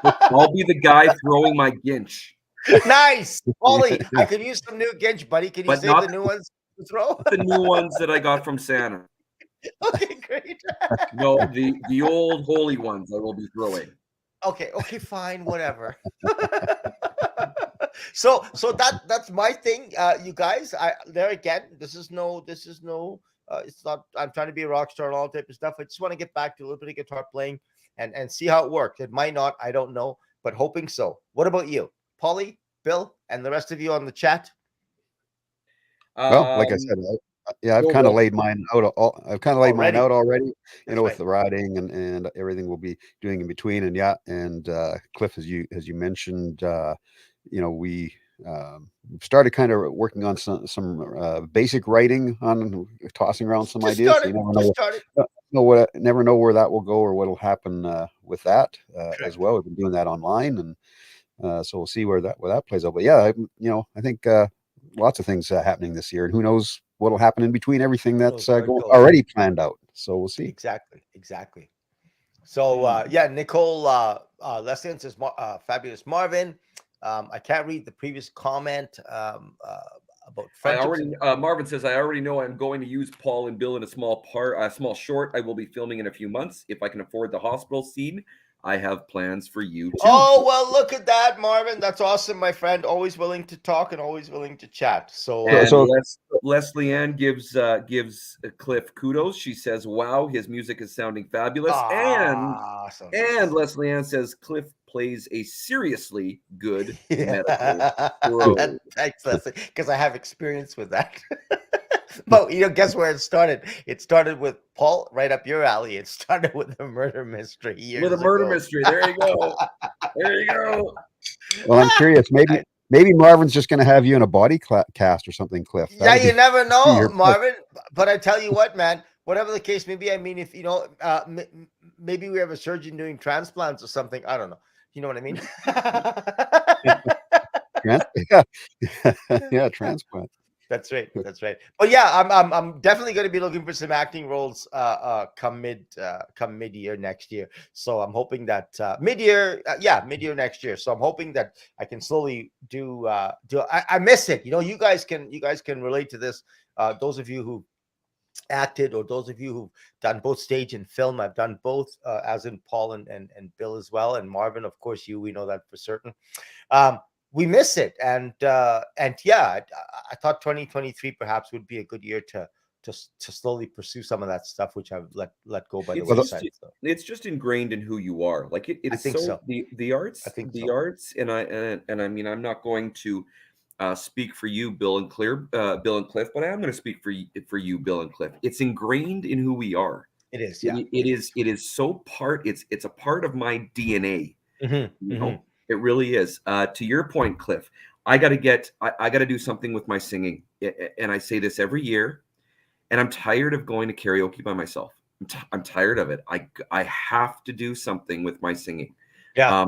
I'll be the guy throwing my ginch. Nice. Ollie, I could use some new ginch, buddy. Can you save the new ones to throw? The new ones that I got from Santa. Okay, great. No, the old holy ones I will be throwing. Okay, fine, whatever. So that's my thing, you guys. This is no it's not, I'm trying to be a rock star and all that type of stuff. I just want to get back to a little bit of guitar playing and see how it works. It might not, I don't know, but hoping so. What about you, Podlie, Bill, and the rest of you on the chat? Well, like I said, I've kind of laid mine out. I've kind of laid mine out already, with the writing and everything we'll be doing in between. And Cliff, as you mentioned, we started kind of working on some basic writing, on tossing around some ideas. You never know where that will go or what will happen with that as well. We've been doing that online, and so we'll see where that plays out. But yeah, I think lots of things happening this year, and who knows what'll happen in between everything that's already planned out. So we'll see. Exactly. So Nicole Leslie says, fabulous Marvin. I can't read the previous comment about friendships. Marvin says, I already know I'm going to use Paul and Bill in a small short I will be filming in a few months. If I can afford the hospital scene, I have plans for you too. Oh, well, look at that, Marvin. That's awesome, my friend. Always willing to talk and always willing to chat. So Leslie Ann gives Cliff kudos. She says, wow, his music is sounding fabulous. Awesome. And Leslie Ann says Cliff plays a seriously good medical. Thanks, Leslie, because I have experience with that. But guess where it started? It started with Paul, right up your alley. It started with a murder mystery mystery. There you go. There you go. Well, I'm curious. Maybe Marvin's just going to have you in a body cast or something, Cliff. You never know, Marvin. But I tell you what, man. Whatever the case may be, I mean, if maybe we have a surgeon doing transplants or something. I don't know. You know what I mean? Yeah, transplant. That's right. That's right. But yeah, I'm definitely going to be looking for some acting roles come mid-year next year. So I'm hoping that mid-year next year. So I'm hoping that I can slowly do I miss it. You guys can relate to this. Those of you who acted, or those of you who've done both stage and film. I've done both, as in Paul and Bill as well, and Marvin, of course, we know that for certain. Um, we miss it, and yeah, I thought 2023 perhaps would be a good year to slowly pursue some of that stuff, which I've let go by the wayside. It's just ingrained in who you are. Like it I is think so. The arts, I think the so. arts, and I mean, I'm not going to speak for you, Bill and Cliff, but I am going to speak for you, Bill and Cliff. It's ingrained in who we are. It is, yeah. It is so part. It's a part of my DNA. Mm-hmm, You know, it really is. To your point, Cliff, I got to do something with my singing, and I say this every year, and I'm tired of going to karaoke by myself. I'm tired of it. I have to do something with my singing. Yeah.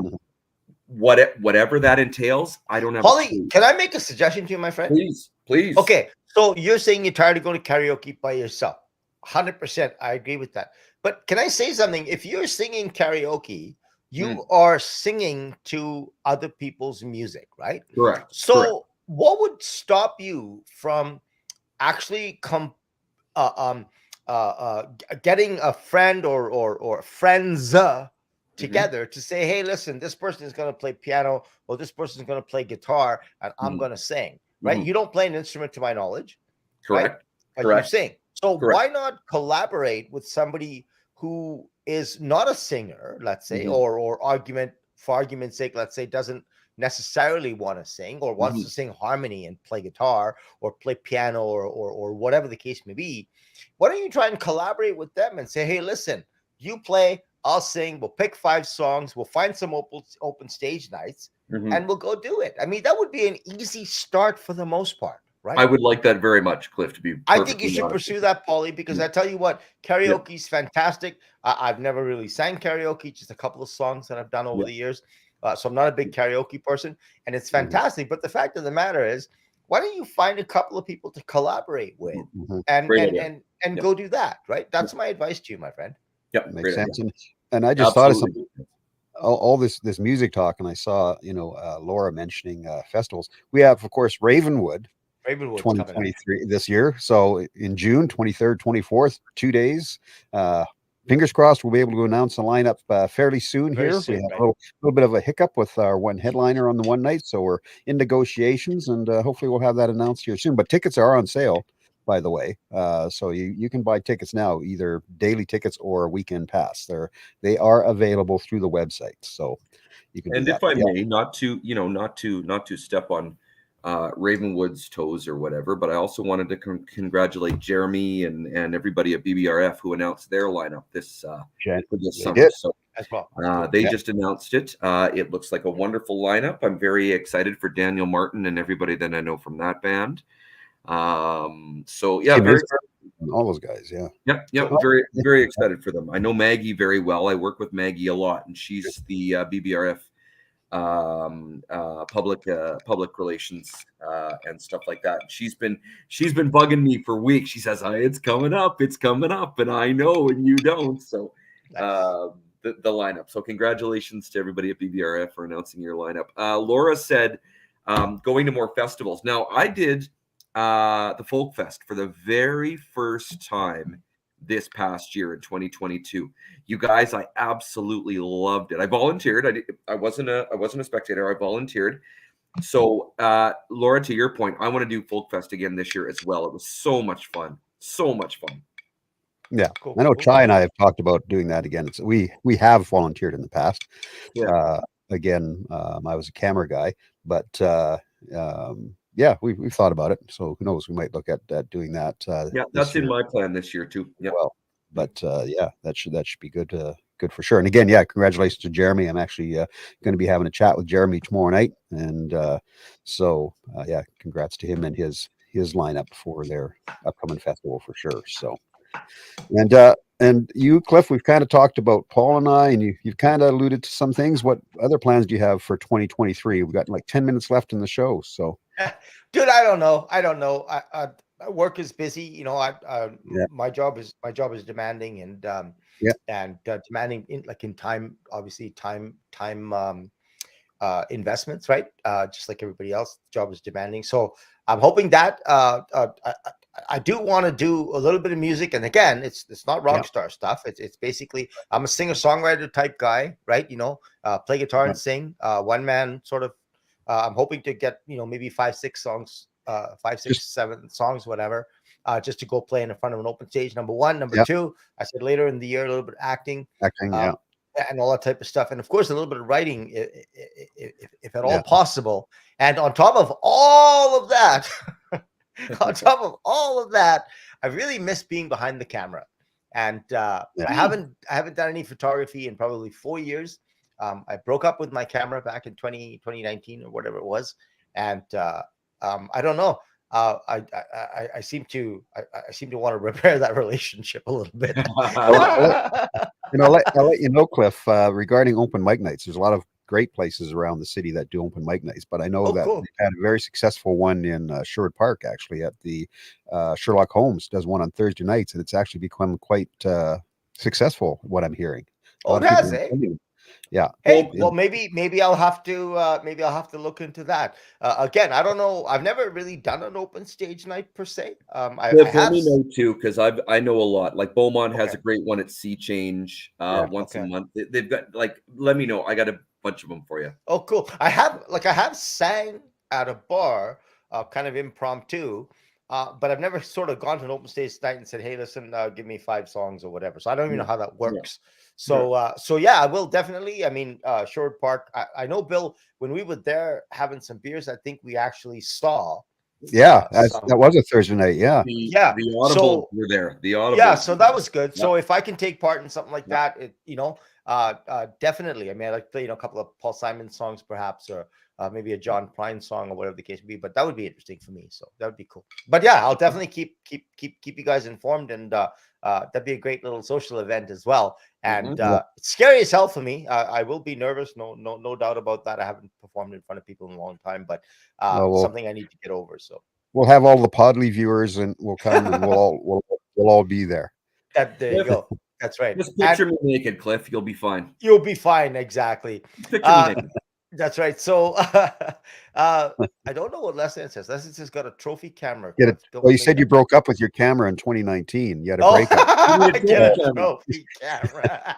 Whatever that entails, I don't have. Paulie, can I make a suggestion to you, my friend? Please. Okay, so you're saying you're tired of going to karaoke by yourself. 100%, I agree with that. But can I say something? If you're singing karaoke, you are singing to other people's music, right? Correct. So what would stop you from actually getting a friend or friends together to say, hey, listen, this person is going to play piano, or this person is going to play guitar, and I'm going to sing, right? You don't play an instrument to my knowledge. Correct. Right? But you sing. So why not collaborate with somebody who is not a singer, let's say, or for argument's sake, let's say, doesn't necessarily want to sing, or wants to sing harmony and play guitar or play piano, or whatever the case may be? Why don't you try and collaborate with them and say, hey, listen, you play, I'll sing, we'll pick 5 songs, we'll find some open stage nights, and we'll go do it. I mean, that would be an easy start for the most part, right? I would like that very much, Cliff, to be I think you should pursue that, Paulie, because I tell you what, karaoke is fantastic. I've never really sang karaoke, just a couple of songs that I've done over the years. So I'm not a big karaoke person, and it's fantastic. But the fact of the matter is, why don't you find a couple of people to collaborate with and go do that, right? That's my advice to you, my friend. Yep, makes sense. And I just thought of something. All this music talk, and I saw Laura mentioning festivals. We have, of course, Ravenwood's 2023 this year. So in June 23rd, 24th, 2 days. Fingers crossed we'll be able to announce a lineup fairly soon. We have a little bit of a hiccup with our one headliner on the one night, so we're in negotiations, and hopefully we'll have that announced here soon. But tickets are on sale, by the way, so you can buy tickets now, either daily tickets or weekend pass. They are available through the website, so you can. And if I may, not to step on Ravenwood's toes or whatever, but I also wanted to congratulate Jeremy and everybody at BBRF who announced their lineup this summer. So they just announced it. It looks like a wonderful lineup. I'm very excited for Daniel Martin and everybody that I know from that band. So yeah, all those guys, very excited for them. I know Maggie very well. I work with Maggie a lot, and she's the BBRF public relations and stuff like that. She's been bugging me for weeks. She says, it's coming up, and I know, and you don't. So the lineup. So congratulations to everybody at BBRF for announcing your lineup. Laura said going to more festivals. Now I did the Folk Fest for the very first time this past year in 2022. You guys, I absolutely loved it. I volunteered. I wasn't a spectator. I volunteered. So Laura, to your point, I want to do Folk Fest again this year as well. It was so much fun. Yeah, cool. I know Chai and I have talked about doing that again. We have volunteered in the past. Again, I was a camera guy, but yeah, we've thought about it. So who knows? We might look at doing that. That's in my plan this year too. Yeah. Well, but yeah, that should be good for sure. And again, congratulations to Jeremy. I'm actually going to be having a chat with Jeremy tomorrow night, and so congrats to him and his lineup for their upcoming festival for sure. So And you, Cliff, we've kind of talked about Paul and I, and you've kind of alluded to some things. What other plans do you have for 2023? We've got like 10 minutes left in the show. So, Dude, I don't know. Work is busy. yeah, My job is demanding yeah, and demanding in time, obviously time investments, right? Just like everybody else, the job is demanding. So I'm hoping that I do want to do a little bit of music. And again, it's not yeah, rock star stuff. It's basically I'm a singer songwriter type guy, right? Play guitar yeah, and sing, one man sort of. I'm hoping to get maybe 5, 6 songs, 5, 6, just 7 songs, whatever, just to go play in front of an open stage. Number one, number yeah, two. I said later in the year a little bit of acting. acting. Uh, Yeah, and all that type of stuff, and of course a little bit of writing, if at all yeah, possible. And on top of all of that, I really miss being behind the camera. And yeah, I haven't done any photography in probably 4 years. I broke up with my camera back in 2019 or whatever it was, and I don't know. I seem to want to repair that relationship a little bit. I'll let you know, Cliff, regarding open mic nights. There's a lot of great places around the city that do open mic nights, but I know Oh, that cool. they've had a very successful one in Sherwood Park, actually, at the Sherlock Holmes does one on Thursday nights, and it's actually become quite successful, what I'm hearing. A Oh, lot it of people has, are eh? attending. Yeah. Hey, And well, maybe I'll have to look into that. Again, I don't know. I've never really done an open stage night per se. I Cliff, let have. me know too, because I know a lot. Like Beaumont has Okay. a great one at Sea Change yeah, once a Okay. month. They've got like, let me know. I got a bunch of them for you. Oh, cool. I have sang at a bar, kind of impromptu, but I've never sort of gone to an open stage night and said, "Hey, listen, give me 5 songs or whatever." So I don't even know Yeah, how that yeah, works. yeah. So yeah, I will definitely. I mean, Sherwood Park. I know Bill when we were there having some beers. I think we actually saw yeah, that some. was a Thursday night. Yeah, Yeah. The Audibles So were there. The yeah, Audibles so were that there. was good. Yeah, So if I can take part in something like yeah. that, definitely. I mean, I like play, a couple of Paul Simon songs, perhaps, or maybe a John Prine song, or whatever the case may be. But that would be interesting for me. So that would be cool. But yeah, I'll definitely keep you guys informed, and that'd be a great little social event as well. And Mhm. yeah. it's scary as hell for me. I will be nervous, no doubt about that. I haven't performed in front of people in a long time, but Well, something I need to get over. So we'll have all the Podlie viewers, and we'll come, and we'll all be there. that there you Cliff, go. That's right. just And picture me naked, Cliff. You'll be fine. you'll be fine, exactly. Just picture me Uh, naked. that's right. So, I don't know what Leslie says. Leslie has got a trophy camera, Get it? Cliff. Don't Well, you make said you that. broke up with your camera in 2019. You had a Oh, breakup. You need a get trophy a camera. trophy camera.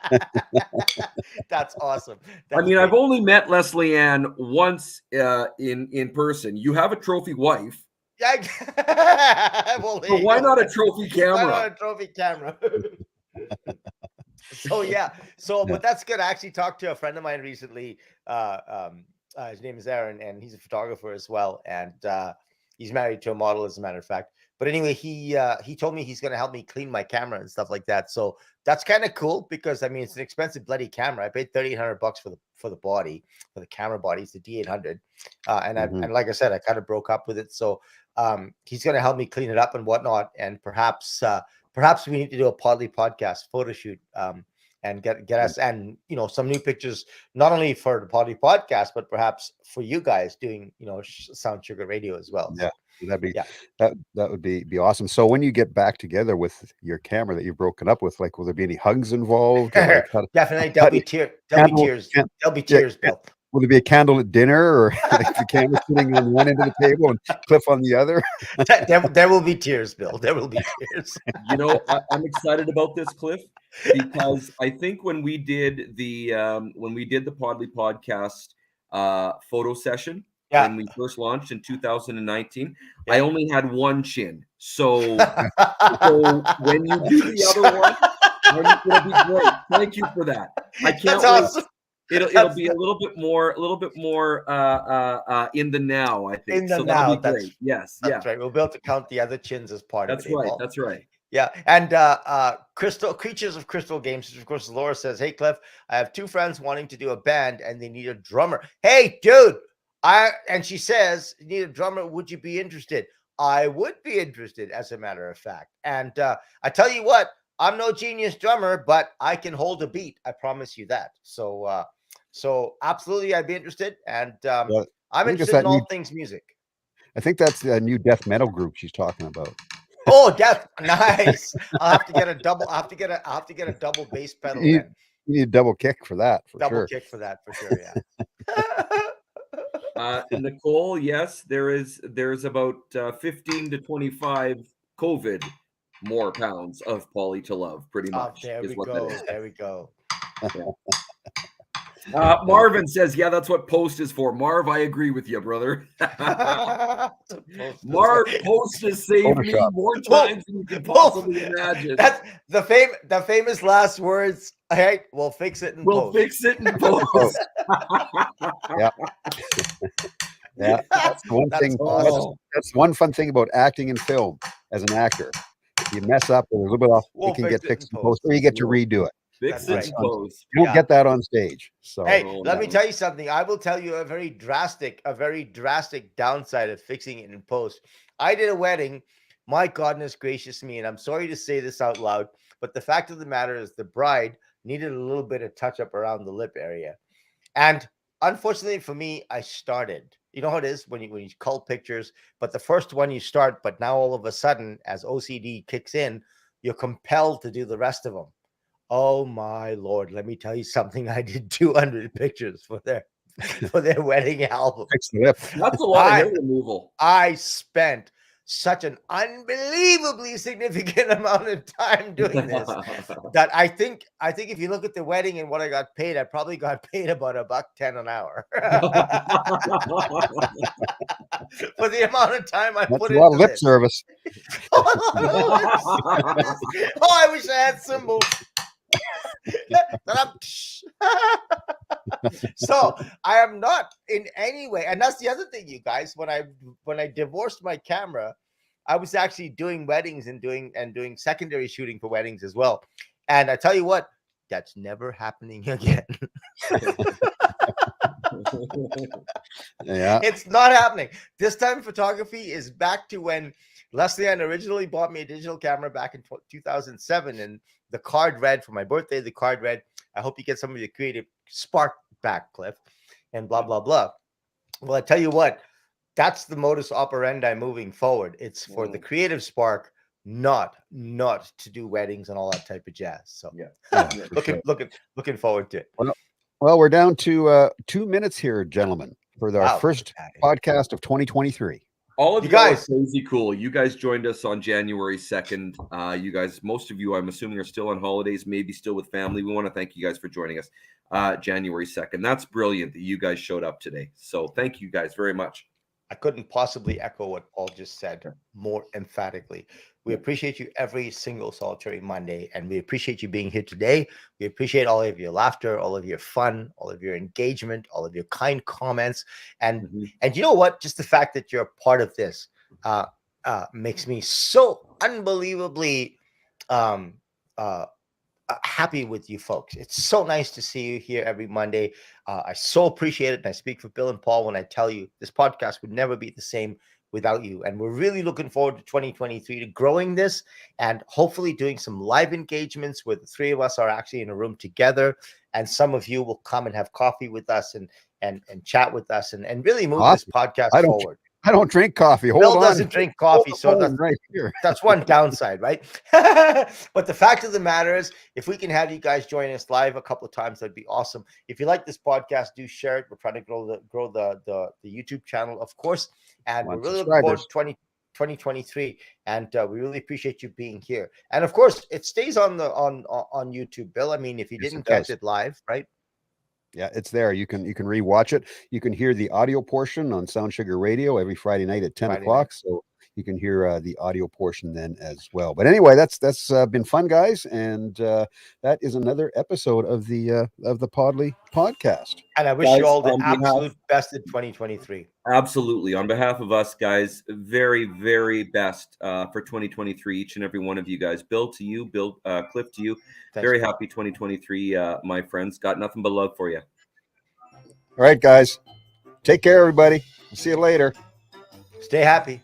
That's awesome. I That's mean, I've great. only met Leslie Ann once in person. You have a trophy wife, Yeah. Well, there so you why go. not a trophy Why camera? not a trophy camera? So yeah, Yeah. but that's good. I actually talked to a friend of mine recently. His name is Aaron, and he's a photographer as well, and he's married to a model, as a matter of fact. But anyway, he told me he's going to help me clean my camera and stuff like that. So that's kind of cool because I mean it's an expensive bloody camera. I paid $3,800 for the body, for the camera body. It's the D800, Mhm. and like I said, I kind of broke up with it. So he's going to help me clean it up and whatnot, and perhaps we need to do a Podlie podcast photo shoot, and get us and some new pictures, not only for the Podlie podcast, but perhaps for you guys doing Sound Sugar Radio as well. Yeah, So that'd be yeah. that would be awesome. So when you get back together with your camera that you've broken up with, like, will there be any hugs involved, or like Definitely how do you, there'll be candle, tears. can, There'll be yeah, tears, Bill. will there be a candle at dinner, or like the camera sitting on one end of the table and Cliff on the other? There will be tears, Bill. There will be tears. You know, I'm excited about this, Cliff, because I think when we did the Podly podcast photo session Yeah. when we first launched in 2019, I Yeah. only had one chin. So when you do the other one, it'll be great. Thank you for that. I That's can't wait. awesome. It'll be a little bit more in the now, I think. In the So that'll now. be great. Yes, yeah. That's right. We'll be able to count the other chins as part of That's it, right. Paul. That's right. Yeah, and Crystal Creatures of Crystal Games, of course, Laura says, "Hey Cliff, I have 2 friends wanting to do a band and they need a drummer. Hey, dude, and she says, need a drummer. Would you be interested? I would be interested, as a matter of fact. And I tell you what, I'm no genius drummer, but I can hold a beat. I promise you that. So, so absolutely, I'd be interested. And Yeah, I I'm think it's interested in that new. all things music. I think that's the new death metal group she's talking about. Oh, death, nice. I'll have to get a double. I'll have to get a double bass pedal You, then. you need a double kick for that, for Double sure. kick for that, for sure. Yeah. Nicole, yes, there's about 15 to 25 COVID more pounds of Podlie to love, pretty Oh, much there is we what go. that is. There we go. Marvin says, yeah, that's what post is for. Marv, I agree with you, brother. Marv, post has saved me Photoshop. more times than you can possibly imagine. That's the famous last words. All right, we'll fix it in We'll post. fix it in post. Yeah. Yeah, that's the one That's thing. awesome. That's one fun thing about acting in film as an actor. You mess up or a little bit off, We'll it can fix get it fixed in in post, or you get to redo it. Fix That's it right. in post. You don't Yeah. get that on stage. So Hey, Oh, let me no. tell you something. I will tell you a very drastic downside of fixing it in post. I did a wedding. My goodness gracious me, and I'm sorry to say this out loud, but the fact of the matter is the bride needed a little bit of touch up around the lip area. And unfortunately for me, I started. You know how it is when you cull pictures, but the first one you start, but now all of a sudden, as OCD kicks in, you're compelled to do the rest of them. Oh my Lord, let me tell you something. I did 200 pictures for their wedding album. fix the lip. That's a lot of hair removal. I spent such an unbelievably significant amount of time doing this that I think if you look at the wedding and what I got paid, I probably got paid about $1.10 an hour for the amount of time I That's put a lot of into lip this. service. Oh, I wish I had cymbals. So I am not in any way, and that's the other thing, you guys. When I divorced my camera, I was actually doing weddings and doing secondary shooting for weddings as well. And I tell you what, that's never happening again. Yeah. It's not happening. This time photography is back to when Leslie Ann originally bought me a digital camera back in 2007, and the card read for my birthday. The card read, "I hope you get some of your creative spark back, Cliff," and blah blah blah. Well, I tell you what, that's the modus operandi moving forward. It's for the creative spark, not to do weddings and all that type of jazz. So Yeah. looking forward to it. Well, we're down to 2 minutes here, gentlemen, for our Wow, first podcast of 2023. All of You you guys guys- are crazy cool. You guys joined us on January 2nd. You guys, most of you, I'm assuming, are still on holidays, maybe still with family. We want to thank you guys for joining us January 2nd. That's brilliant that you guys showed up today. So thank you guys very much. I couldn't possibly echo what Paul just said more emphatically. We appreciate you every single solitary Monday, and we appreciate you being here today. We appreciate all of your laughter, all of your fun, all of your engagement, all of your kind comments, and you know what? Just the fact that you're a part of this makes me so unbelievably happy with you folks. It's so nice to see you here every Monday. I so appreciate it. And I speak for Bill and Paul when I tell you this podcast would never be the same without you. And we're really looking forward to 2023 to growing this and hopefully doing some live engagements where the three of us are actually in a room together. And some of you will come and have coffee with us and chat with us and really move this podcast forward. I don't drink coffee. Bill Hold on. doesn't drink coffee, so that's right here. That's one downside, right? But the fact of the matter is, if we can have you guys join us live a couple of times, that'd be awesome. If you like this podcast, do share it. We're trying to grow the YouTube channel, of course, and we're really looking forward to 2023, and we really appreciate you being here. And of course, it stays on YouTube, Bill. I mean, if you didn't catch it live, right? Yeah, it's there. You can rewatch it. You can hear the audio portion on Sound Sugar Radio every Friday night at 10 o'clock. So you can hear the audio portion then as well. But anyway, that's been fun, guys, and that is another episode of the Podlie podcast. And I wish you all the absolute best in 2023. Absolutely, on behalf of us, guys, very, very best for 2023. Each and every one of you guys. Bill to you, Bill, Cliff to you. Thanks, very happy 2023, my friends. Got nothing but love for you. All right, guys. Take care, everybody. We'll see you later. Stay happy.